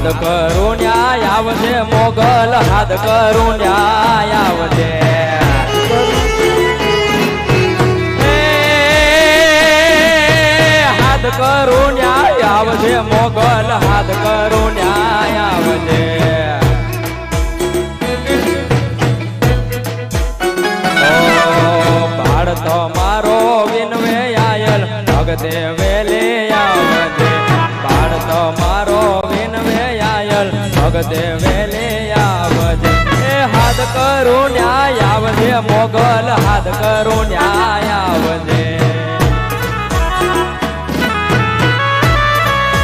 હાથ કરું ન્યાય આવજે મોગલ હાથ કરું ન્યાય આવજે હાથ કરું ન્યાય આવજે મોગલ હાથ કરું ન્યાય આવજે તો મારો વિનવે આયલ ભગતે વેલે આવજે બાળ તો મારો વિનવે આયલ ભગતે વેલે આવજે એ હાથ કરું ન્યાય આવજે મોગલ હાથ કરું ન્યાય આવજે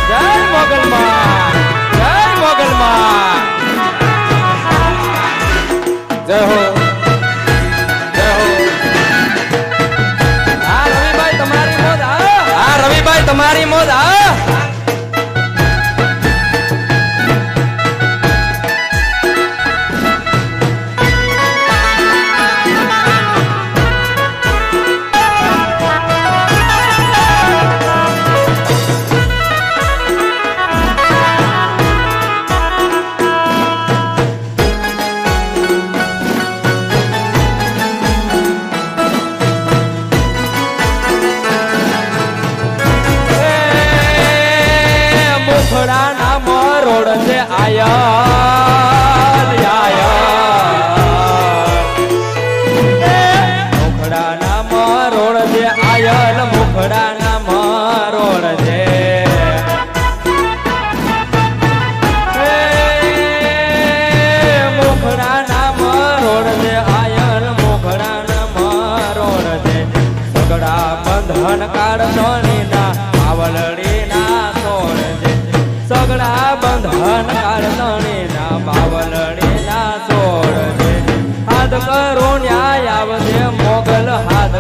જય મોગલમાં જય હો તમારી મોજ મુખડાના મરોડ છે આયલ મુખડાના મરોડ છે આયલ મુખડાના મરોડ છે મુખડાના મરોડ છે આયલ મુખડાના મરોડ છે સગડા બંધન કાઢણી ના આવલડી ના સોળ છે સગડા બંધન કાઢણી ના બાવલડી ના સોળ છે હાથ કરો ન્યાય આવજે મોગલ હાથ